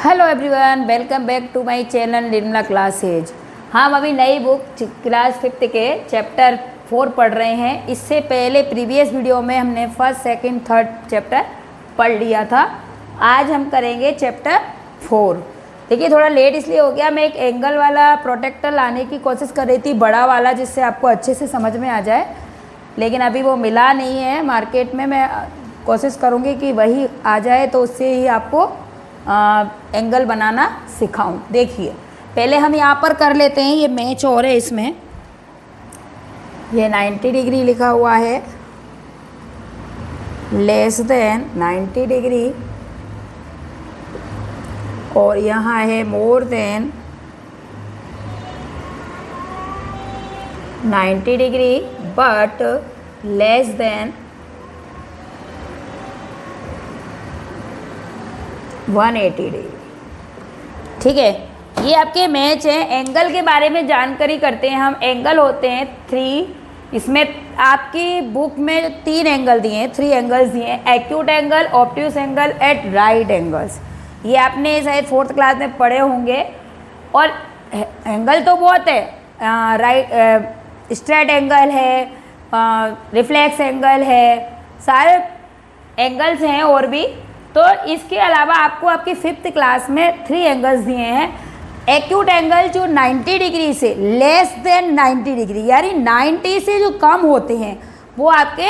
Hello everyone, welcome back to my channel Nirmala classes. हम अभी नई बुक क्लास 5th के चैप्टर 4 पढ़ रहे हैं। इससे पहले प्रीवियस वीडियो में हमने फर्स्ट, सेकंड, थर्ड चैप्टर पढ़ लिया था। आज हम करेंगे चैप्टर 4। देखिए थोड़ा लेट इसलिए हो गया, मैं एक एंगल वाला प्रोटेक्टर लाने की कोशिश कर रही थी, बड़ा वाला, जिससे आपको अच्छे से समझ में आ जाए, लेकिन अभी वो मिला नहीं है मार्केट में। मैं कोशिश करूँगी कि वही आ जाए तो उससे ही आपको एंगल बनाना सिखाऊं। देखिए पहले हम यहाँ पर कर लेते हैं, ये मैच और है, इसमें ये 90 डिग्री लिखा हुआ है, लेस देन 90 डिग्री, और यहाँ है more than 90 degree but less than 180 degree. ठीक है, ये आपके मैच है। एंगल के बारे में जानकारी करते हैं हम। एंगल होते हैं 3, इसमें आपकी बुक में 3 एंगल दिए हैं, 3 एंगल्स दिए हैं, acute angle, obtuse angle at right angles. ये आपने शायद 4th क्लास में पढ़े होंगे। और एंगल तो बहुत है, राइट स्ट्रेट एंगल है, रिफ्लेक्स एंगल है, सारे एंगल्स हैं और भी। तो इसके अलावा आपको आपकी 5th क्लास में 3 एंगल्स दिए हैं। एक्यूट एंगल जो 90 डिग्री से लेस देन 90 डिग्री, यानी 90 से जो कम होते हैं वो आपके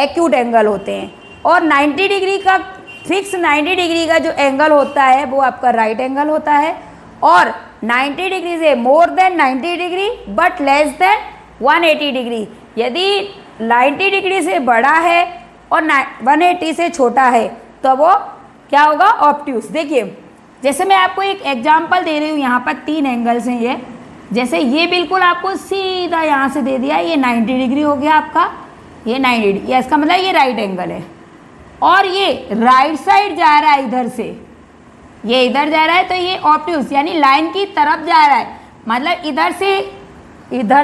एक्यूट एंगल होते हैं। और 90 डिग्री का फिक्स 90 डिग्री का जो एंगल होता है वो आपका राइट एंगल होता है। और 90 डिग्री से more than 90 degree but less than 180 degree, यदि 90 डिग्री से बड़ा है और 180 से छोटा है तो वो क्या होगा, ऑब्ट्यूस। देखिए जैसे मैं आपको एक एग्जांपल दे रही हूँ, यहाँ पर 3 एंगल्स हैं। ये जैसे ये बिल्कुल आपको सीधा यहाँ से दे दिया, ये 90 डिग्री हो गया आपका, ये 90 डिग्री, या इसका मतलब ये राइट एंगल है। और ये राइट साइड जा रहा है इधर से, ये इधर जा रहा है, तो ये ऑब्ट्यूस यानी लाइन की तरफ जा रहा है। मतलब इधर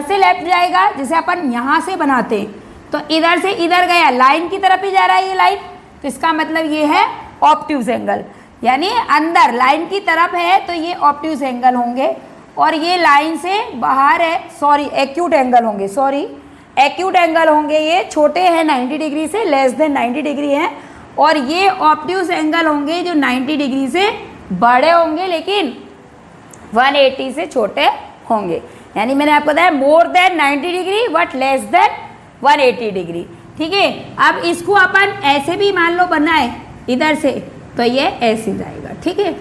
से लेफ्ट जाएगा, जैसे अपन यहाँ से बनाते हैं तो इधर से इधर गया, लाइन की तरफ ही जा रहा है ये लाइन, तो इसका मतलब ये है ऑब्ट्यूस एंगल, यानी अंदर लाइन की तरफ है तो ये ऑब्ट्यूस एंगल होंगे। और ये लाइन से बाहर है, सॉरी एक्यूट एंगल होंगे, एक्यूट एंगल होंगे। ये छोटे हैं 90 डिग्री से, लेस देन 90 डिग्री है। और ये ऑब्ट्यूस एंगल होंगे जो 90 डिग्री से बड़े होंगे लेकिन 180 से छोटे होंगे। यानी मैंने आपको बताया more than 90 degree but less than 180 degree. ठीक है, अब इसको अपन ऐसे भी मान लो बनाए इधर से, तो ये ऐसे जाएगा। ठीक है,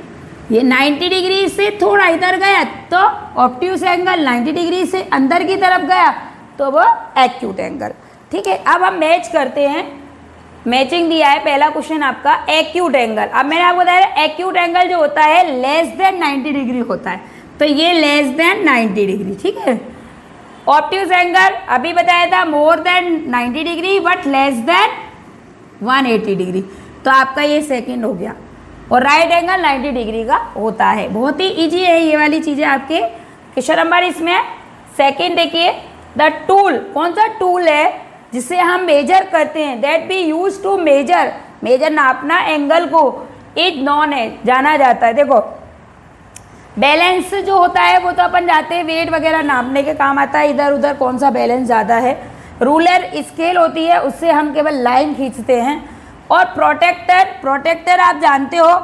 ये 90 डिग्री से थोड़ा इधर गया तो ऑब्ट्यूस एंगल, 90 डिग्री से अंदर की तरफ गया तो वो एक्यूट एंगल। ठीक है, अब हम मैच करते हैं। मैचिंग दिया है पहला क्वेश्चन आपका, एक्यूट एंगल। अब मैंने आपको बताया एक्यूट एंगल जो होता है लेस देन 90 डिग्री होता है, तो ये लेस देन 90 डिग्री। ठीक है, ऑब्ट्यूस एंगल अभी बताया था more than 90 degree but less than 180 degree, तो आपका ये सेकंड हो गया। और राइट एंगल 90 डिग्री का होता है। बहुत ही इजी है ये वाली चीज़ें आपके। क्वेश्चन नंबर इसमें सेकंड देखिए, द टूल, कौन सा टूल है जिससे हम मेजर करते हैं, that be use to measure, नापना एंगल को, इट नॉन है, जाना जाता है। देखो बैलेंस जो होता है वो तो अपन जाते हैं वेट वगैरह नापने के काम आता है, इधर उधर कौन सा बैलेंस ज़्यादा है। रूलर स्केल होती है, उससे हम केवल लाइन खींचते हैं। और प्रोटेक्टर आप जानते हो,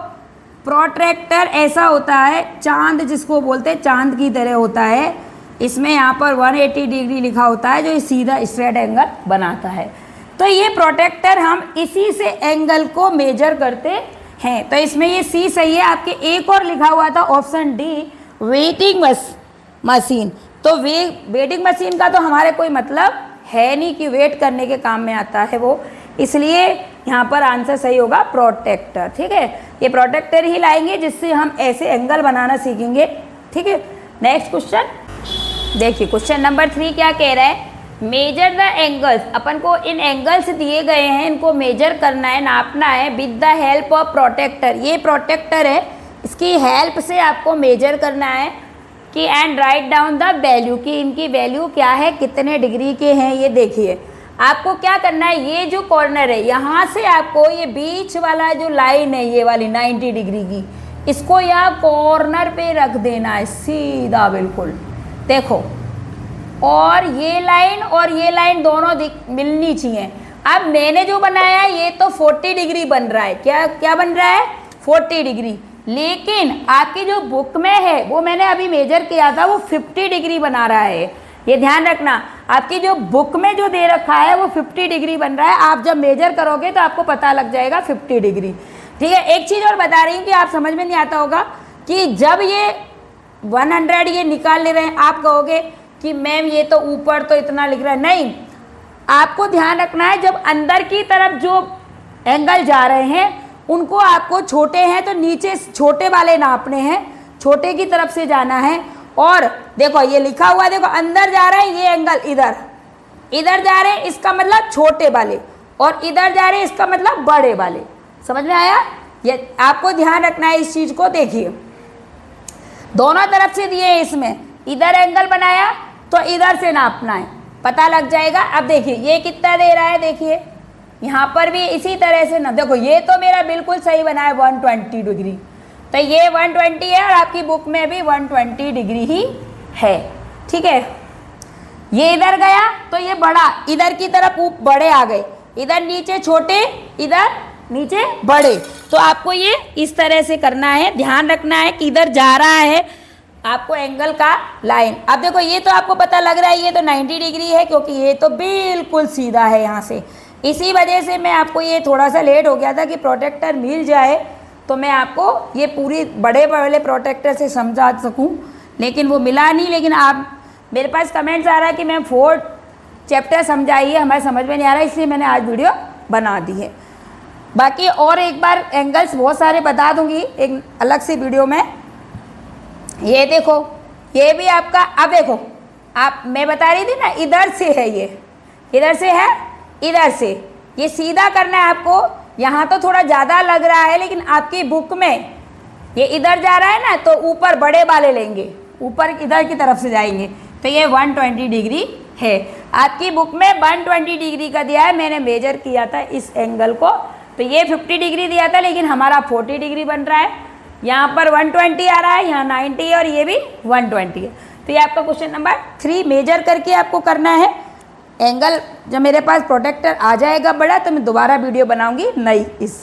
प्रोट्रैक्टर ऐसा होता है, चांद जिसको बोलते हैं, चांद की तरह होता है। इसमें यहाँ पर 180 डिग्री लिखा होता है जो सीधा स्ट्रेट एंगल बनाता है। तो ये प्रोटेक्टर, हम इसी से एंगल को मेजर करते हैं। तो इसमें ये सी सही है। आपके एक और लिखा हुआ था ऑप्शन डी, वेटिंग मशीन। तो वेटिंग मशीन का तो हमारे कोई मतलब है नहीं कि वेट करने के काम में आता है वो, इसलिए यहाँ पर आंसर सही होगा प्रोटेक्टर। ठीक है, ये प्रोटेक्टर ही लाएंगे जिससे हम ऐसे एंगल बनाना सीखेंगे। ठीक है, नेक्स्ट क्वेश्चन देखिए, क्वेश्चन नंबर 3 क्या कह रहा है, मेजर द एंगल्स। अपन को इन एंगल्स दिए गए हैं, इनको मेजर करना है, नापना है with the help of protractor. ये प्रोटेक्टर है, इसकी हेल्प से आपको मेजर करना है कि and write down the value, कि इनकी वैल्यू क्या है, कितने डिग्री के हैं। ये देखिए आपको क्या करना है, ये जो कॉर्नर है यहाँ से आपको ये बीच वाला जो लाइन है ये वाली 90 डिग्री की, इसको यहाँ कॉर्नर पे रख देना है सीधा बिल्कुल, देखो। और ये लाइन दोनों मिलनी चाहिए। अब मैंने जो बनाया है ये तो 40 डिग्री बन रहा है, क्या बन रहा है 40 डिग्री, लेकिन आपकी जो बुक में है वो मैंने अभी मेजर किया था वो 50 डिग्री बना रहा है। ये ध्यान रखना, आपकी जो बुक में जो दे रखा है वो 50 डिग्री बन रहा है, आप जब मेजर करोगे तो आपको पता लग जाएगा 50 डिग्री। ठीक है, एक चीज़ और बता रही हूँ कि आप समझ में नहीं आता होगा कि जब ये 100 ये निकाल ले रहे हैं, आप कहोगे कि मैम ये तो ऊपर तो इतना लिख रहा है, नहीं, आपको ध्यान रखना है जब अंदर की तरफ जो एंगल जा रहे हैं उनको आपको छोटे हैं तो नीचे छोटे वाले नापने हैं, छोटे की तरफ से जाना है। और देखो ये लिखा हुआ है, देखो अंदर जा रहा है ये एंगल, इधर जा रहे हैं इसका मतलब छोटे वाले, और इधर जा रहे हैं इसका मतलब बड़े वाले। समझ में आया? ये आपको ध्यान रखना है इस चीज को। देखिए दोनों तरफ से दिए हैं, इसमें इधर एंगल बनाया तो इधर से नापना है, पता लग जाएगा। अब देखिए ये कितना दे रहा है, देखिए यहाँ पर भी इसी तरह से ना, देखो ये तो मेरा बिल्कुल सही बना है 120 डिग्री, तो ये 120 है और आपकी बुक में भी 120 डिग्री ही है। ठीक है, ये इधर गया तो ये बड़ा, इधर की तरफ बड़े आ गए, इधर नीचे छोटे, इधर नीचे बड़े, तो आपको ये इस तरह से करना है। ध्यान रखना है कि इधर जा रहा है आपको एंगल का लाइन। अब देखो ये तो आपको पता लग रहा है ये तो 90 डिग्री है, क्योंकि ये तो बिल्कुल सीधा है यहाँ से। इसी वजह से मैं आपको ये थोड़ा सा लेट हो गया था कि प्रोटेक्टर मिल जाए तो मैं आपको ये पूरी बड़े वाले प्रोटेक्टर से समझा सकूं, लेकिन वो मिला नहीं। लेकिन आप, मेरे पास कमेंट्स आ रहा है कि मैम 4 चैप्टर समझाइए, हमारे समझ में नहीं आ रहा, इसलिए मैंने आज वीडियो बना दी है। बाकी और एक बार एंगल्स बहुत सारे बता दूंगी एक अलग सी वीडियो में। ये देखो ये भी आपका, अब देखो आप, मैं बता रही थी ना इधर से है, ये इधर से है, इधर से ये सीधा करना है आपको। यहाँ तो थोड़ा ज़्यादा लग रहा है, लेकिन आपकी बुक में ये इधर जा रहा है ना, तो ऊपर बड़े वाले लेंगे, ऊपर इधर की तरफ से जाएंगे, तो ये 120 डिग्री है। आपकी बुक में 120 डिग्री का दिया है, मैंने मेजर किया था इस एंगल को, तो ये 50 डिग्री दिया था, लेकिन हमारा 40 डिग्री बन रहा है। यहाँ पर 120 आ रहा है, यहाँ 90 है और ये भी 120 है। तो ये आपका क्वेश्चन नंबर 3 मेजर करके आपको करना है एंगल। जब मेरे पास प्रोटेक्टर आ जाएगा बड़ा तो मैं दोबारा वीडियो बनाऊंगी नई इस।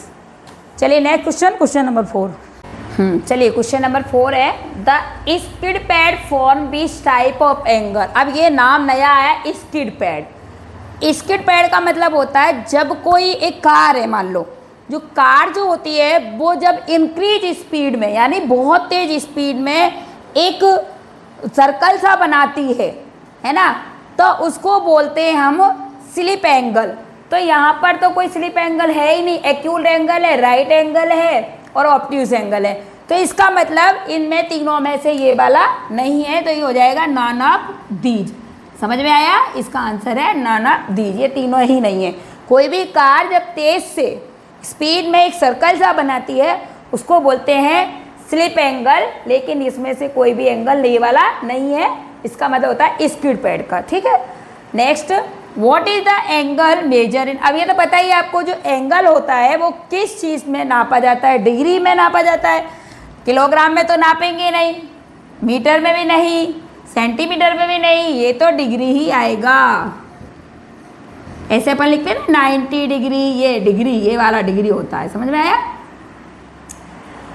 चलिए नेक्स्ट क्वेश्चन नंबर 4। चलिए क्वेश्चन नंबर 4 है, the skid pad form this type of angle. अब ये नाम नया है स्किड पैड। स्किड पैड का मतलब होता है जब कोई एक कार है, मान लो जो कार जो होती है वो जब इंक्रीज स्पीड में, यानी बहुत तेज स्पीड में एक सर्कल सा बनाती है ना, तो उसको बोलते हैं हम स्लिप एंगल। तो यहाँ पर तो कोई स्लिप एंगल है ही नहीं, एक्यूट एंगल है, राइट एंगल है और ऑब्ट्यूज एंगल है। तो इसका मतलब इनमें तीनों में से ये वाला नहीं है, तो ये हो जाएगा नॉन ऑफ दीज। समझ में आया? इसका आंसर है नॉन ऑफ दीज, ये तीनों ही नहीं है। कोई भी कार जब तेज से स्पीड में एक सर्कल सा बनाती है उसको बोलते हैं स्लिप एंगल, लेकिन इसमें से कोई भी एंगल ये वाला नहीं है, इसका मतलब होता है स्किड पैड का। ठीक है, next, what is the angle measure in. अब ये तो पता ही है आपको, जो एंगल होता है वो किस चीज़ में नापा जाता है, डिग्री में नापा जाता है। किलोग्राम में तो नापेंगे नहीं, मीटर में भी नहीं, सेंटीमीटर में भी नहीं, ये तो डिग्री ही आएगा। ऐसे अपन लिखते हैं ना 90 डिग्री, ये डिग्री, ये वाला डिग्री होता है। समझ में आया?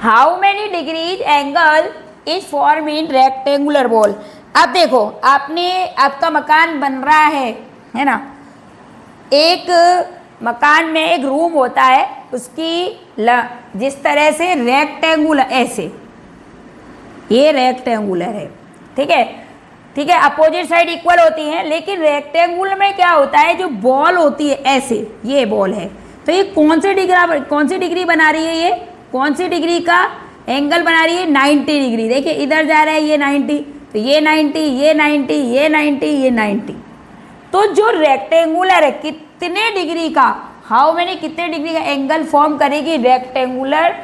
How many degrees angle is form in rectangular wall. अब देखो आपका मकान बन रहा है ना, एक मकान में एक रूम होता है, उसकी जिस तरह से रेक्टेंगुलर, ऐसे ये रेक्टेंगुलर है, ठीक है, ठीक है, अपोजिट साइड इक्वल होती हैं, लेकिन रेक्टेंगुलर में क्या होता है, जो बॉल होती है ऐसे, ये बॉल है, तो ये कौन सी डिग्री बना रही है, ये कौन सी डिग्री का एंगल बना रही है, 90 डिग्री। देखिए इधर जा रहा है ये 90, तो ये 90, ये 90, ये 90, ये 90। तो जो रेक्टेंगुलर है कितने डिग्री का, हाउ मैनी कितने डिग्री का एंगल फॉर्म करेगी रेक्टेंगुलर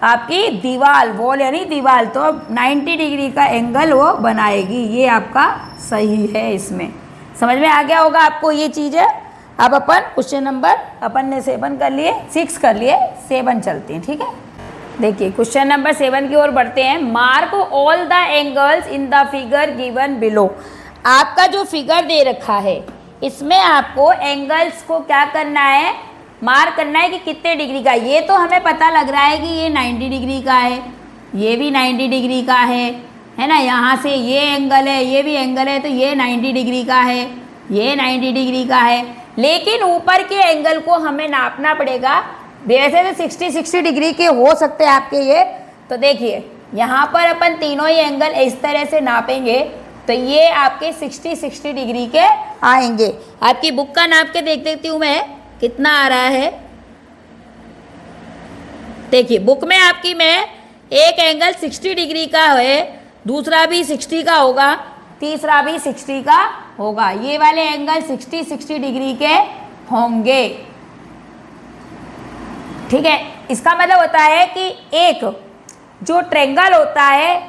आपकी दीवार, वॉल यानी दीवार, तो 90 डिग्री का एंगल वो बनाएगी। ये आपका सही है, इसमें समझ में आ गया होगा आपको ये चीज़ है। अब अपन क्वेश्चन नंबर अपन ने 7 कर लिए, 6 कर लिए, 7 चलते हैं। ठीक है, देखिए क्वेश्चन नंबर 7 की ओर बढ़ते हैं। Mark all the angles in the figure given below. आपका जो फिगर दे रखा है इसमें आपको एंगल्स को क्या करना है, मार्क करना है कि कितने डिग्री का। ये तो हमें पता लग रहा है कि ये 90 डिग्री का है, ये भी 90 डिग्री का है ना। यहाँ से ये एंगल है, ये भी एंगल है, तो ये 90 डिग्री का है, ये 90 डिग्री का है। लेकिन ऊपर के एंगल को हमें नापना पड़ेगा। वैसे तो 60 डिग्री के हो सकते हैं आपके ये। तो देखिए यहाँ पर अपन तीनों ही एंगल इस तरह से नापेंगे तो ये आपके 60 डिग्री के आएंगे। आपकी बुक का नाप के देख देती हूँ मैं कितना आ रहा है। देखिए बुक में आपकी मैं एक एंगल 60 डिग्री का है, दूसरा भी 60 का होगा, तीसरा भी 60 का होगा। ये वाले एंगल 60 डिग्री के होंगे। ठीक है, इसका मतलब होता है कि एक जो ट्रेंगल होता है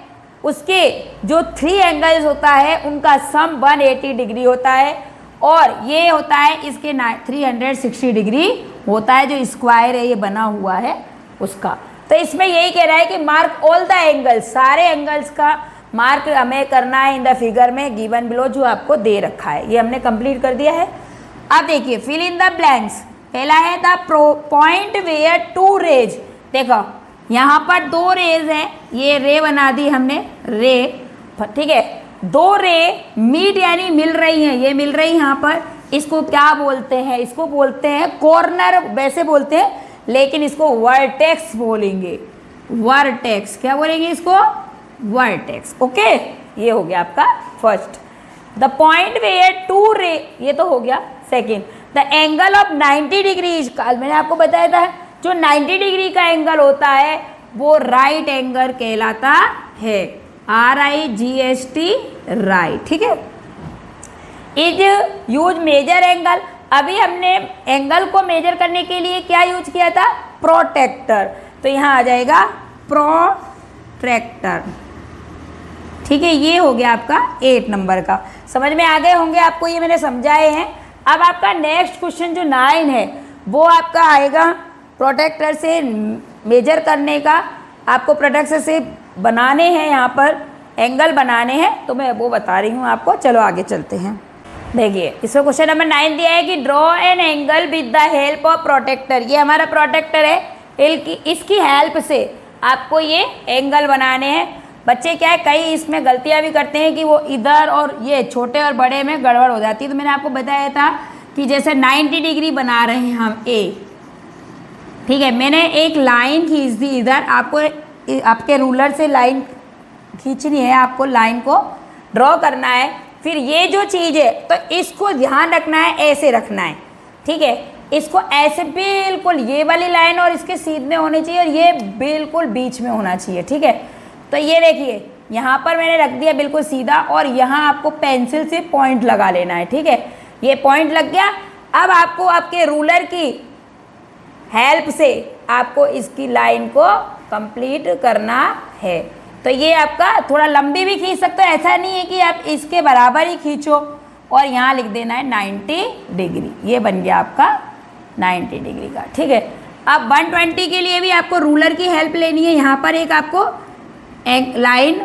उसके जो 3 एंगल्स होता है उनका सम 180 डिग्री होता है, और ये होता है इसके 360 डिग्री होता है। जो स्क्वायर है ये बना हुआ है उसका। तो इसमें यही कह रहा है कि मार्क ऑल द एंगल्स, सारे एंगल्स का मार्क हमें करना है इन द फिगर में गिवन बिलो, जो आपको दे रखा है। ये हमने कंप्लीट कर दिया है। अब देखिए फिल इन द ब्लैंक्स। पहला है द पॉइंट वेयर 2 रेज। देखो यहाँ पर 2 रेज हैं, ये रे बना दी हमने, रे, ठीक है। 2 रे मीट यानी मिल रही हैं, ये मिल रही यहाँ पर। इसको क्या बोलते हैं, इसको बोलते हैं कॉर्नर, वैसे बोलते हैं, लेकिन इसको वर्टेक्स बोलेंगे। वर्टेक्स क्या बोलेंगे इसको, वर्टेक्स। ओके, ये हो गया आपका फर्स्ट। द पॉइंट वेयर 2 रे, ये तो हो गया second. The angle of 90 degree, कल मैंने आपको बताया था जो 90 डिग्री का एंगल होता है वो राइट एंगल कहलाता है। RIGST, राइट, ठीक है। Is use major angle. अभी हमने एंगल को मेजर करने के लिए क्या यूज किया था, प्रोटेक्टर। तो यहाँ आ जाएगा प्रोट्रैक्टर। ठीक है, ये हो गया आपका 8 नंबर का। समझ में आ गए होंगे आपको, ये मैंने समझाए हैं। अब आपका नेक्स्ट क्वेश्चन जो 9 है वो आपका आएगा प्रोटेक्टर से मेजर करने का। आपको प्रोटेक्टर से बनाने हैं, यहाँ पर एंगल बनाने हैं, तो मैं वो बता रही हूँ आपको। चलो आगे चलते हैं। देखिए इसमें क्वेश्चन नंबर 9 दिया है कि draw an angle with the help of protractor. ये हमारा प्रोटेक्टर है, इसकी हेल्प से आपको ये एंगल बनाने हैं। बच्चे क्या है, कई इसमें गलतियां भी करते हैं कि वो इधर और ये छोटे और बड़े में गड़बड़ हो जाती है। तो मैंने आपको बताया था कि जैसे 90 डिग्री बना रहे हैं हम ए, ठीक है। मैंने एक लाइन खींच दी इधर, आपको आपके रूलर से लाइन खींचनी है, आपको लाइन को ड्रॉ करना है। फिर ये जो चीज़ है तो इसको ध्यान रखना है, ऐसे रखना है, ठीक है। इसको ऐसे बिल्कुल ये वाली लाइन और इसके सीध में होनी चाहिए, और ये बिल्कुल बीच में होना चाहिए, ठीक है। तो ये देखिए यहाँ पर मैंने रख दिया बिल्कुल सीधा, और यहाँ आपको पेंसिल से पॉइंट लगा लेना है, ठीक है। ये पॉइंट लग गया। अब आपको आपके रूलर की हेल्प से आपको इसकी लाइन को कंप्लीट करना है। तो ये आपका थोड़ा लंबी भी खींच सकते हो, ऐसा नहीं है कि आप इसके बराबर ही खींचो। और यहाँ लिख देना है 90 डिग्री, ये बन गया आपका 90 डिग्री का, ठीक है। अब 120 के लिए भी आपको रूलर की हेल्प लेनी है। यहाँ पर एक आपको एक लाइन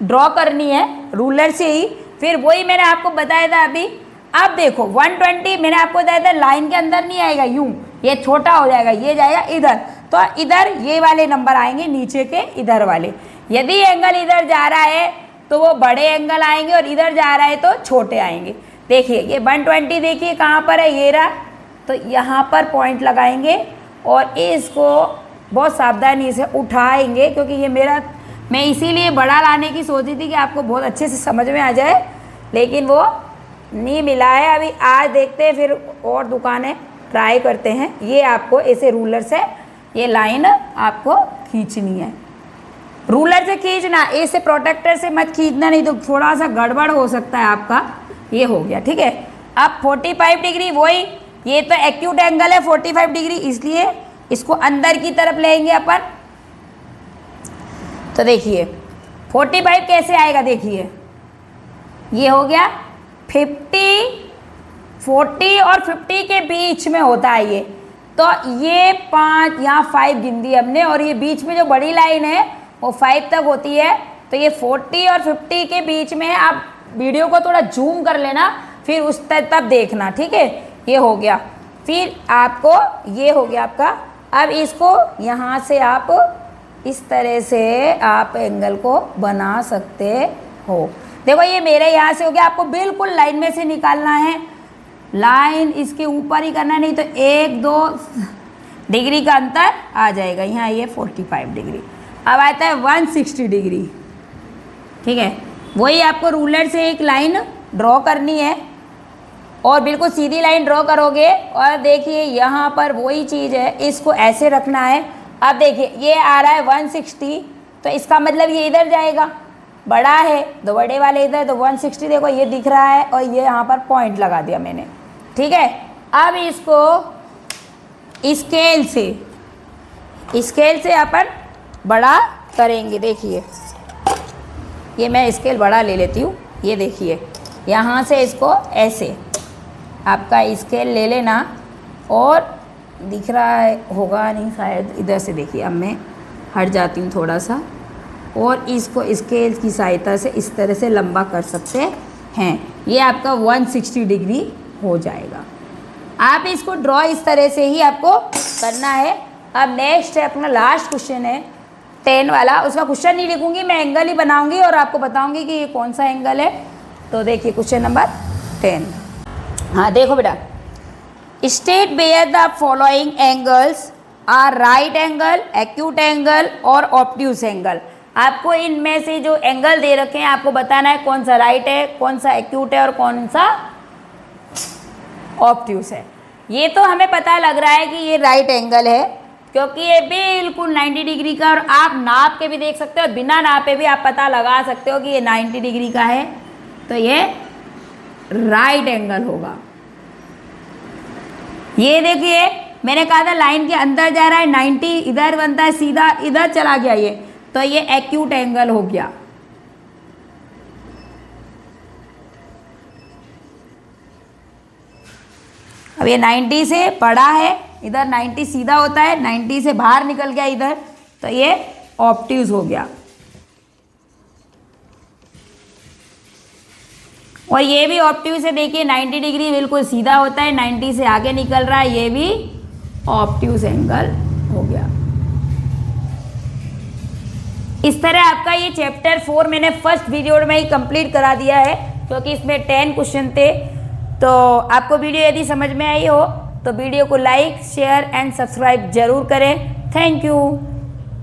ड्रॉ करनी है रूलर से ही, फिर वही मैंने आपको बताया था अभी। अब देखो 120 मैंने आपको बताया था लाइन के अंदर नहीं आएगा, यूं ये छोटा हो जाएगा, ये जाएगा इधर, तो इधर ये वाले नंबर आएंगे नीचे के इधर वाले। यदि एंगल इधर जा रहा है तो वो बड़े एंगल आएंगे, और इधर जा रहा है तो छोटे आएंगे। देखिए ये 120 देखिए कहाँ पर है, ये रहा। तो यहाँ पर पॉइंट लगाएंगे और इसको बहुत सावधानी से उठाएंगे, क्योंकि ये मैं इसीलिए बड़ा लाने की सोची थी कि आपको बहुत अच्छे से समझ में आ जाए, लेकिन वो नहीं मिला है। अभी आज देखते हैं, फिर और दुकानें ट्राई करते हैं। ये आपको ऐसे रूलर से ये लाइन आपको खींचनी है, रूलर से खींचना, ऐसे प्रोटेक्टर से मत खींचना, नहीं तो थोड़ा सा गड़बड़ हो सकता है आपका। ये हो गया, ठीक है। अब 45 डिग्री, वही ये तो एक्यूट एंगल है 45 डिग्री, इसलिए इसको अंदर की तरफ लेंगे अपन। तो देखिए 45 कैसे आएगा, देखिए ये हो गया 50, 40 और 50 के बीच में होता है ये। तो ये 5 यहाँ 5 गिन दी हमने, और ये बीच में जो बड़ी लाइन है वो 5 तक होती है। तो ये 40 और 50 के बीच में है। आप वीडियो को थोड़ा जूम कर लेना, फिर उस तब देखना, ठीक है। ये हो गया, फिर आपको ये हो गया आपका। अब इसको यहाँ से आप इस तरह से आप एंगल को बना सकते हो। देखो ये मेरे यहाँ से हो गया, आपको बिल्कुल लाइन में से निकालना है, लाइन इसके ऊपर ही करना, नहीं तो 1-2 डिग्री का अंतर आ जाएगा। यहाँ ये 45 डिग्री, अब आता है 160 डिग्री, ठीक है। वही आपको रूलर से एक लाइन ड्रॉ करनी है और बिल्कुल सीधी लाइन ड्रॉ करोगे, और देखिए यहाँ पर वही चीज़ है, इसको ऐसे रखना है। अब देखिए ये आ रहा है 160, तो इसका मतलब ये इधर जाएगा, बड़ा है तो बड़े वाले इधर, तो 160 देखो ये दिख रहा है, और ये यहाँ पर पॉइंट लगा दिया मैंने, ठीक है। अब इसको स्केल से अपन बड़ा करेंगे। देखिए ये मैं स्केल बड़ा ले लेती हूँ, ये देखिए यहाँ से इसको ऐसे आपका स्केल ले लेना, और दिख रहा है होगा नहीं शायद, इधर से देखिए। अब मैं हट जाती हूँ थोड़ा सा, और इसको स्केल की सहायता से इस तरह से लंबा कर सकते हैं। ये आपका 160 डिग्री हो जाएगा। आप इसको ड्रॉ इस तरह से ही आपको करना है। अब नेक्स्ट है अपना लास्ट क्वेश्चन है 10 वाला। उसका क्वेश्चन नहीं लिखूंगी मैं, एंगल ही बनाऊंगी और आपको बताऊंगी कि ये कौन सा एंगल है। तो देखिए क्वेश्चन नंबर 10। हाँ देखो बेटा, state where the following angles are right angle, acute angle और ऑब्ट्यूज एंगल। आपको इनमें से जो एंगल दे रखे हैं आपको बताना है कौन सा राइट है, कौन सा एक्यूट है और कौन सा ऑब्ट्यूज है। ये तो हमें पता लग रहा है कि ये राइट एंगल है, क्योंकि ये बिल्कुल 90 डिग्री का, और आप नाप के भी देख सकते हो और बिना नापे भी आप पता लगा सकते हो कि ये 90 डिग्री का है, तो ये राइट एंगल होगा। ये देखिए मैंने कहा था लाइन के अंदर जा रहा है, 90 इधर बनता है, सीधा इधर चला गया ये, तो ये एक्यूट एंगल हो गया। अब ये 90 से बड़ा है, इधर 90 सीधा होता है, 90 से बाहर निकल गया इधर, तो ये ऑब्ट्यूज हो गया। और ये भी ऑब्ट्यूज है, देखिए 90 डिग्री बिल्कुल सीधा होता है, 90 से आगे निकल रहा है, ये भी ऑब्ट्यूज एंगल हो गया। इस तरह आपका ये चैप्टर 4 मैंने फर्स्ट वीडियो में ही कंप्लीट करा दिया है, क्योंकि इसमें 10 क्वेश्चन थे। तो आपको वीडियो यदि समझ में आई हो तो वीडियो को लाइक, शेयर एंड सब्सक्राइब जरूर करें। Thank you.